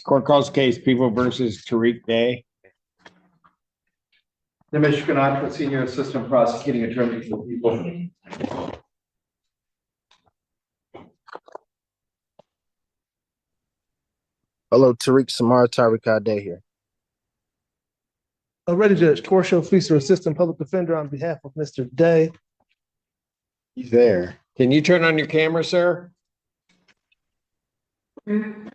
Court calls case People versus Tariq Day. Michigan Contra, Senior Assistant Prosecuting Attorney for the People. Hello, Tariq Samar, Tariq Day here. Already, Judge Torshio Fleecer, Assistant Public Defender, on behalf of Mr. Day. He's there. Can you turn on your camera, sir? I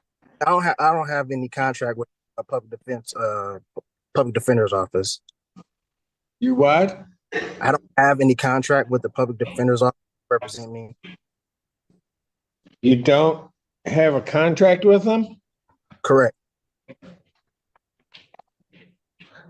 don't have any contract with a public defender's office. You what? I don't have any contract with the public defender's office to represent me. You don't have a contract with them? Correct.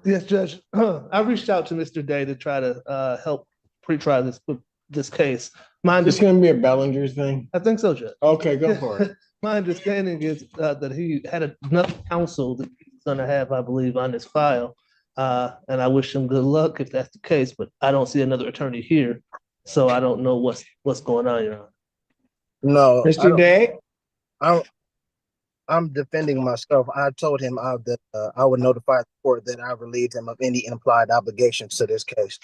Yes, Judge. I reached out to Mr. Day to try to help pre-try this case. It's going to be a Bellinger's thing? I think so, Judge. Okay, go for it. My understanding is that he had enough counsel that he's going to have, I believe, on his file. And I wish him good luck if that's the case, but I don't see another attorney here. So I don't know what's going on, Your Honor. No, Mr. Day? I'm defending myself. I told him that I would notify the court that I relieved him of any implied obligations to this case.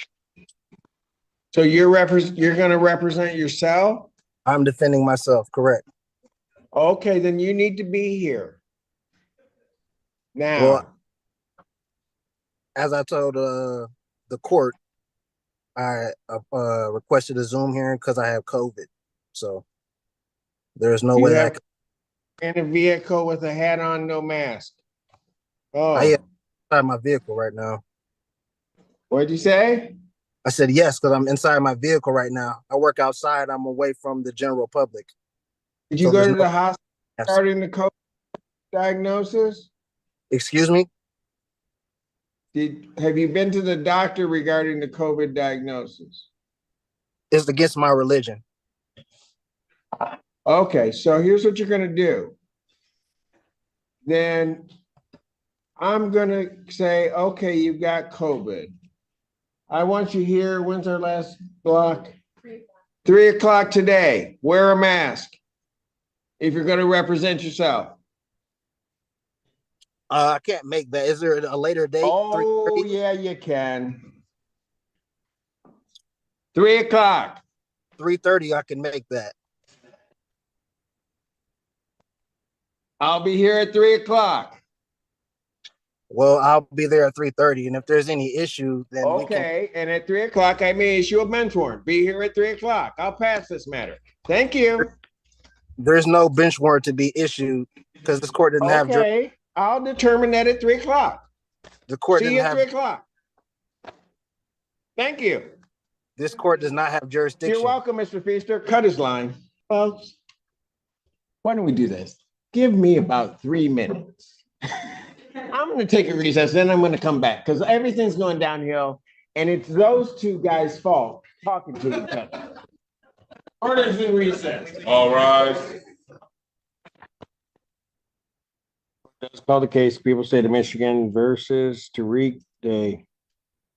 So you're going to represent yourself? I'm defending myself, correct. Okay, then you need to be here. Now. Well, as I told the court, I requested a Zoom hearing because I have COVID. So there's no way I can. In a vehicle with a hat on, no mask. Oh. I am inside my vehicle right now. What'd you say? I said yes, because I'm inside my vehicle right now. I work outside. I'm away from the general public. Did you go to the hospital regarding the COVID diagnosis? Excuse me? Have you been to the doctor regarding the COVID diagnosis? It's against my religion. Okay, so here's what you're going to do. Then I'm going to say, okay, you've got COVID. I want you here. When's our last block? 3 o'clock today. Wear a mask if you're going to represent yourself. I can't make that. Is there a later date? Oh, yeah, you can. 3 o'clock. 3:30, I can make that. I'll be here at 3 o'clock. Well, I'll be there at 3:30, and if there's any issue, then okay. And at 3 o'clock, I may issue a bench warrant. Be here at 3 o'clock. I'll pass this matter. Thank you. There's no bench warrant to be issued because this court didn't have. Okay, I'll determine that at 3 o'clock. The court See didn't you at have. 3 o'clock. Thank you. This court does not have jurisdiction. You're welcome, Mr. Feaster. Cut his line. Folks, why don't we do this? Give me about 3 minutes. I'm going to take a recess, then I'm going to come back because everything's going downhill, and it's those two guys' fault talking to each other. Orders in recess. All rise. Let's call the case People State of Michigan versus Tariq Day.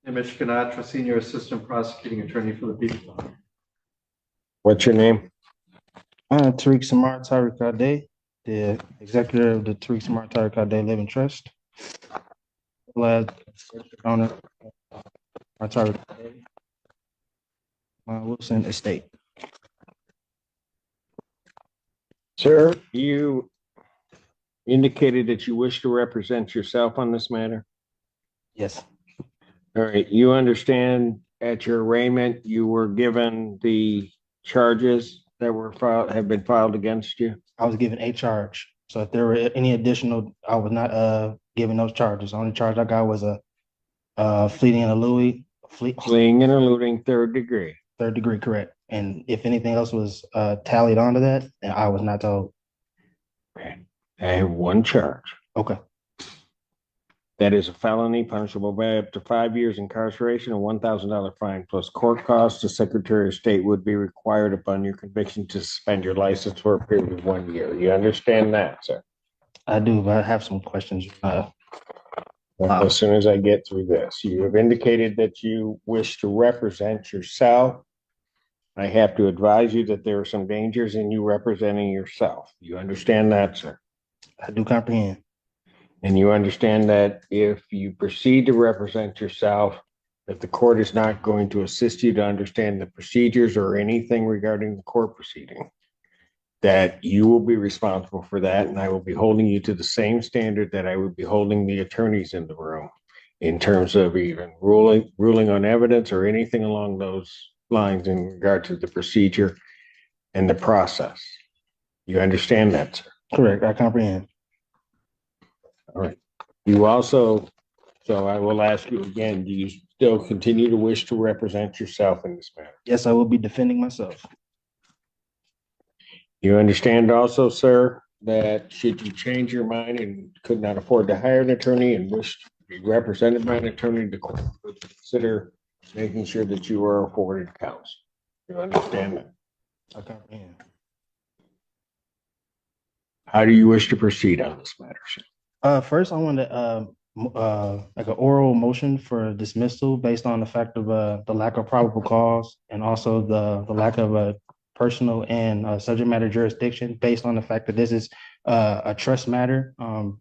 Michigan Contra, Senior Assistant Prosecuting Attorney for the People. What's your name? Tariq Samar, Tariq Day, the executive of the Tariq Samar, Tariq Day Living Trust. Glad owner, Tariq Day, Wilson Estate. Sir, you indicated that you wish to represent yourself on this matter. Yes. All right. You understand at your arraignment, you were given the charges that were have been filed against you? I was given a charge. So if there were any additional, I was not given those charges. The only charge I got was a fleeing and eluding. Fleeing and eluding third degree. Third degree, correct. And if anything else was tallied onto that, then I was not told. Okay. I have one charge. Okay. That is a felony punishable by up to 5 years incarceration and $1,000 fine plus court costs. The Secretary of State would be required upon your conviction to suspend your license for a period of 1 year. You understand that, sir? I do, but I have some questions. As soon as I get through this, you have indicated that you wish to represent yourself. I have to advise you that there are some dangers in you representing yourself. You understand that, sir? I do comprehend. And you understand that if you proceed to represent yourself, that the court is not going to assist you to understand the procedures or anything regarding the court proceeding, that you will be responsible for that, and I will be holding you to the same standard that I would be holding the attorneys in the room in terms of even ruling on evidence or anything along those lines in regard to the procedure and the process. You understand that, sir? Correct, I comprehend. All right. You also, so I will ask you again, do you still continue to wish to represent yourself in this matter? Yes, I will be defending myself. You understand also, sir, that should you change your mind and could not afford to hire an attorney and wish to be represented by an attorney, the court would consider making sure that you are afforded counsel. You understand that? I comprehend. How do you wish to proceed on this matter, sir? First, I want to like an oral motion for dismissal based on the fact of the lack of probable cause and also the lack of a personal and subject matter jurisdiction based on the fact that this is a trust matter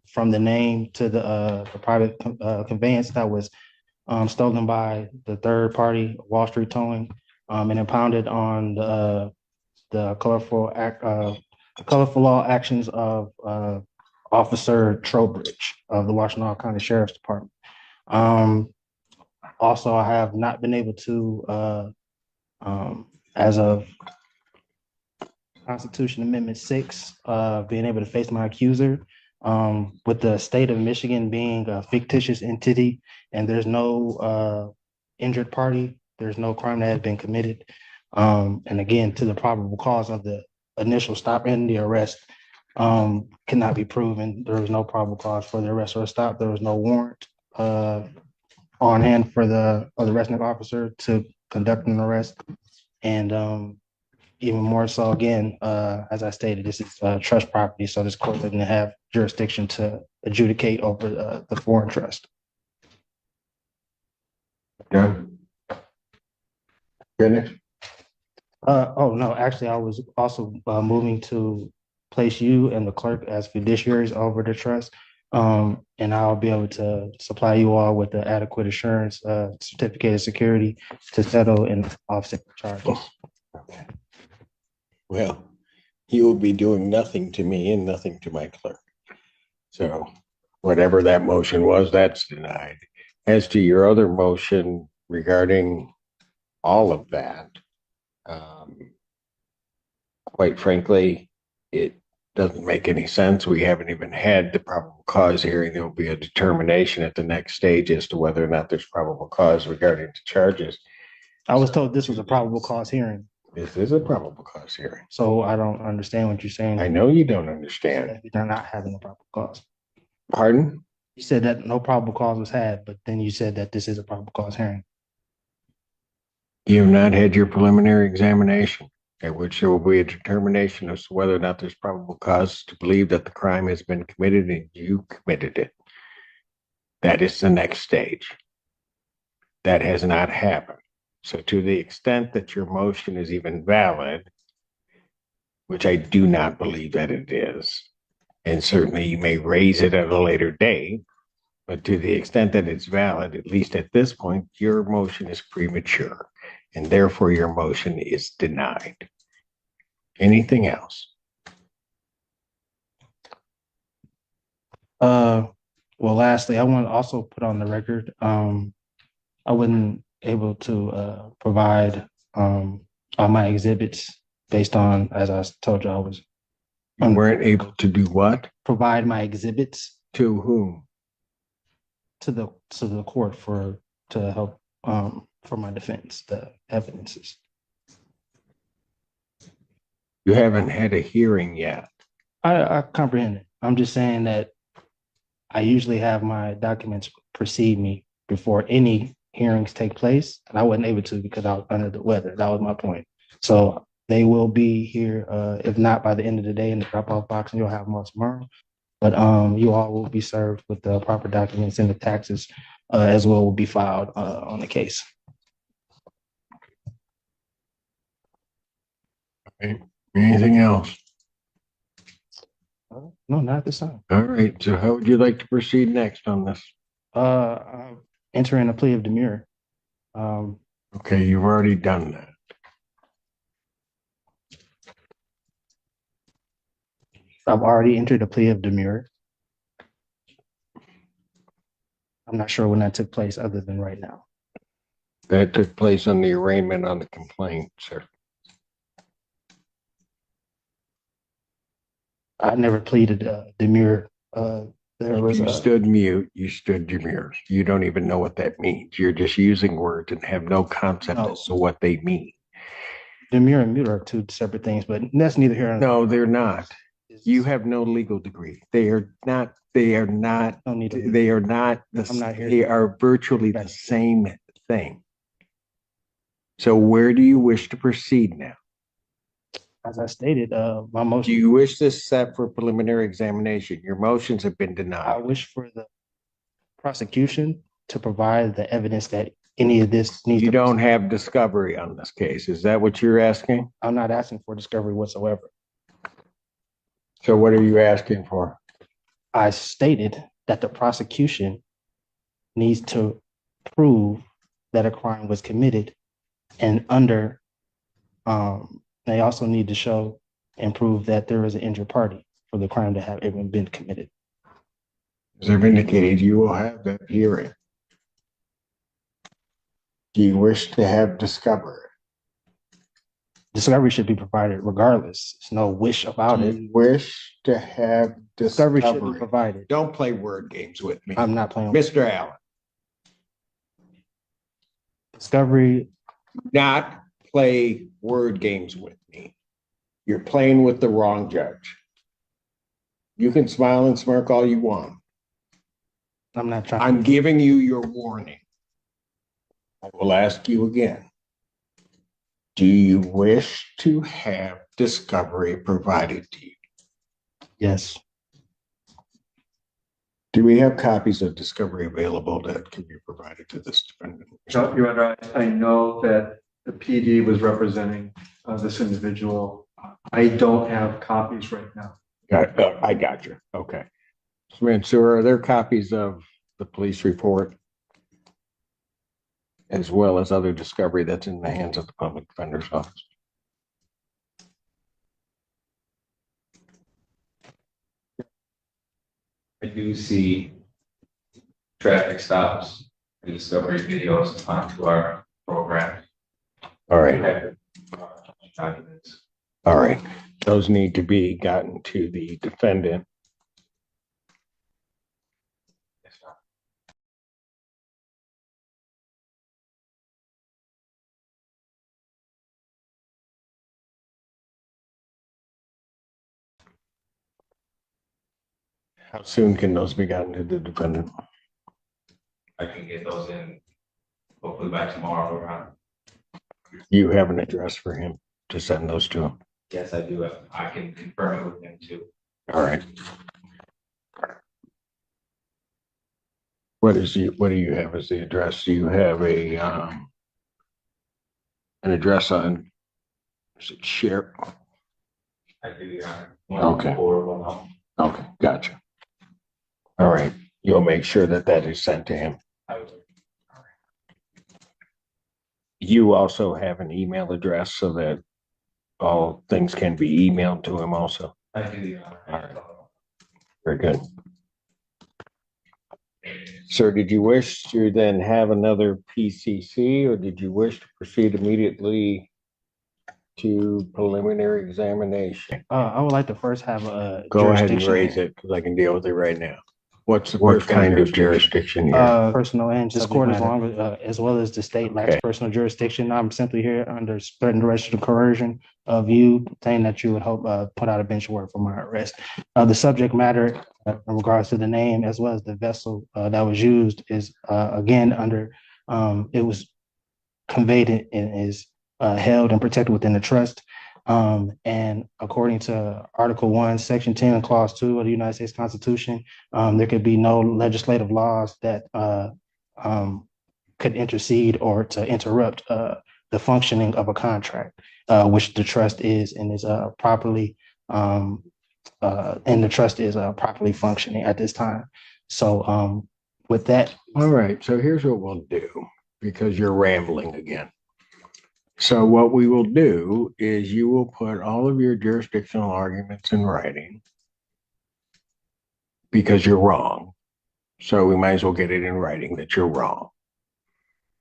from the name to the private conveyance that was stolen by the third party, Wall Street Towing, and impounded on the colorful law actions of Officer Trowbridge of the Washtenaw County Sheriff's Department. Also, I have not been able to, as of Constitution Amendment 6, being able to face my accuser. With the state of Michigan being a fictitious entity and there's no injured party, there's no crime that has been committed. And again, to the probable cause of the initial stop and the arrest cannot be proven. There was no probable cause for the arrest or stop. There was no warrant on hand for the arresting officer to conduct an arrest. And even more so, again, as I stated, this is trust property, so this court doesn't have jurisdiction to adjudicate over the foreign trust. Done. Finished? Oh, no, actually, I was also moving to place you and the clerk as fiduciaries over the trust. And I'll be able to supply you all with the adequate assurance certificate of security to settle and offset the charges. Okay. Well, you will be doing nothing to me and nothing to my clerk. So whatever that motion was, that's denied. As to your other motion regarding all of that, quite frankly, it doesn't make any sense. We haven't even had the probable cause hearing. There will be a determination at the next stage as to whether or not there's probable cause regarding the charges. I was told this was a probable cause hearing, This is a probable cause hearing. so I don't understand what you're saying. I know you don't understand. They're not having a probable cause. Pardon? You said that no probable cause was had, but then you said that this is a probable cause hearing. You have not had your preliminary examination, at which there will be a determination as to whether or not there's probable cause to believe that the crime has been committed and you committed it. That is the next stage. That has not happened. So to the extent that your motion is even valid, which I do not believe that it is, and certainly you may raise it at a later date, but to the extent that it's valid, at least at this point, your motion is premature, and therefore your motion is denied. Anything else? Well, lastly, I want to also put on the record, I wasn't able to provide all my exhibits based on, as I told you, I was You weren't able to do what? provide my exhibits To whom? to the court to help for my defense, the evidences. You haven't had a hearing yet. I comprehend it. I'm just saying that I usually have my documents precede me before any hearings take place, and I wasn't able to because I was under the weather. That was my point. So they will be here, if not by the end of the day in the drop-off box, and you'll have them all tomorrow. But you all will be served with the proper documents, and the taxes as well will be filed on the case. Okay. Anything else? No, not this time. All right, so how would you like to proceed next on this? I'm entering a plea of demurrer. Okay, you've already done that. I've already entered a plea of demurrer. I'm not sure when that took place other than right now. That took place on the arraignment on the complaint, sir. I never pleaded demurrer. There was You a, stood mute, you stood demure. You don't even know what that means. You're just using words and have no concept No. as to what they mean. demurrer and mute are two separate things, but that's neither here nor No, they're not. You have no legal degree. They are not, no need to. they are not, I'm not here. they are virtually the Gotcha. same thing. So where do you wish to proceed now? As I stated, my Do motion, you wish this set for preliminary examination? Your motions have been I denied. wish for the prosecution to provide the evidence that any of this needs You to. don't have discovery on this case. Is that what you're asking? I'm not asking for discovery whatsoever. So what are you asking for? I stated that the prosecution needs to prove that a crime was committed, and they also need to show and prove that there is an injured party for the crime to have even been committed. As I've indicated, you will have that hearing. Do you wish to have discovery? Discovery should be provided regardless. There's no wish about Do it. you wish to have Discovery should be discovery? provided. Don't play word games with me. I'm not playing. Mr. Allen, Discovery, not play word games with me. You're playing with the wrong judge. You can smile and smirk all you want. I'm not trying. I'm giving you your warning. I will ask you again. Do you wish to have discovery provided to you? Yes. Do we have copies of discovery available that can be provided to this defendant? No, Your Honor, I know that the PD was representing this individual. I don't have copies right now. I got you. Okay. So are there copies of the police report as well as other discovery that's in the hands of the public defender's office? I do see traffic stops and discovery videos onto our program. All right. Documents. All right. Those need to be gotten to the defendant. How soon can those be gotten to the defendant? I can get those in hopefully by tomorrow around. You have an address for him to send those to him. Yes, I do. I can confirm it with him too. All right. What do you have as the address? Do you have an address on, is it Share? I do, Your Honor. Okay. 11410. Okay, gotcha. All right. You'll make sure that that is sent to him. I will. You also have an email address so that all things can be emailed to him also. I do, Your Honor. All right. Very good. Sir, did you wish to then have another PCC or did you wish to proceed immediately to preliminary examination? I would like to first have a Go ahead and jurisdiction. raise it because I can deal with it right now. What kind of jurisdiction here? Personal and this court is long, as well as the state lacks Okay. personal jurisdiction. I'm simply here under threat and arrest or coercion of you, saying that you would hope put out a bench warrant for my arrest. The subject matter in regards to the name as well as the vessel that was used is again under it was conveyed and is held and protected within the trust. And according to Article 1, Section 10, Clause 2 of the United States Constitution, there could be no legislative laws that could intercede or to interrupt the functioning of a contract, which the trust is and is properly and the trust is properly functioning at this time. So with that, All right, so here's what we'll do, because you're rambling again. So what we will do is you will put all of your jurisdictional arguments in writing because you're wrong. So we might as well get it in writing that you're wrong.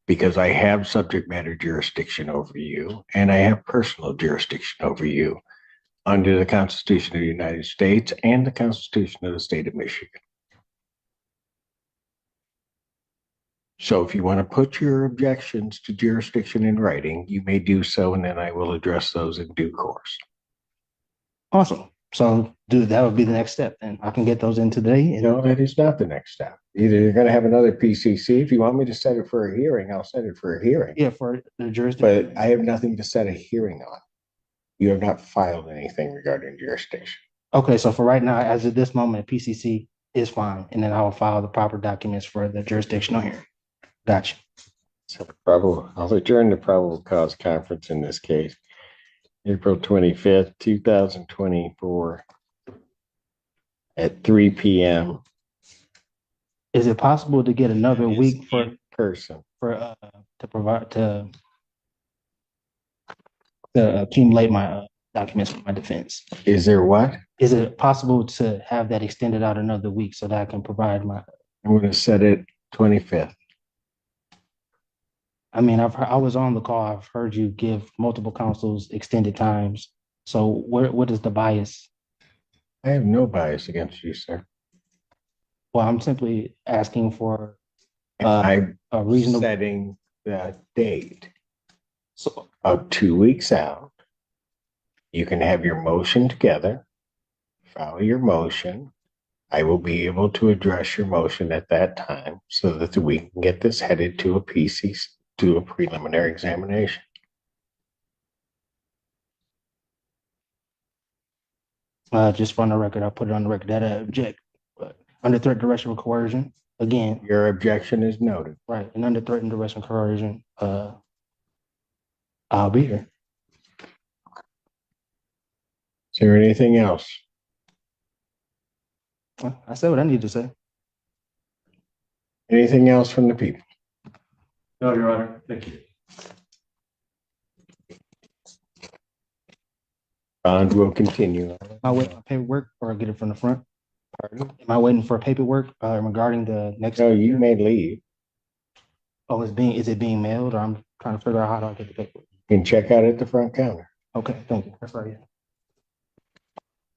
Because I have subject matter jurisdiction over you and I have personal jurisdiction over you under the Constitution of the United States and the Constitution of the State of Michigan. So if you want to put your objections to jurisdiction in writing, you may do so, and then I will address those in due course. awesome. So that would be the next step. And I can get those in today. No, that is not the next step. Either you're going to have another PCC. If you want me to set it for a hearing, I'll set it for a hearing. Yeah, for the jurisdiction. But I have nothing to set a hearing on. You have not filed anything regarding jurisdiction. Okay, so for right now, as of this moment, PCC is fine. And then I will file the proper documents for the jurisdictional hearing. Gotcha. So I'll adjourn the probable cause conference in this case, April 25th, 2024 at 3 p.m. Is it possible to get another week for in person. to provide to accumulate my documents for my defense? Is there what? Is it possible to have that extended out another week so that I can provide my? I'm going to set it 25th. I mean, I was on the call. I've heard you give multiple counsels extended times. So what is the bias? I have no bias against you, sir. Well, I'm simply asking for I'm a reasonable. setting the date So, of 2 weeks out. You can have your motion together, file your motion. I will be able to address your motion at that time so that we can get this headed to a PC, to a preliminary examination. just for the record, I'll put it on the record that I object. But under threat, duress, or coercion, again, Your objection is noted. right, and under threat and duress and coercion, I'll be here. Is there anything else? Well, I said what I need to say. Anything else from the people? No, Your Honor, thank you. Bond will continue. Am I waiting for paperwork or I get it from the front? Pardon? Am I waiting for paperwork regarding the next? No, you may leave. Oh, is it being mailed, or I'm trying to figure out how do I get the paperwork? You can check out at the front counter. Okay, thank you. That's right.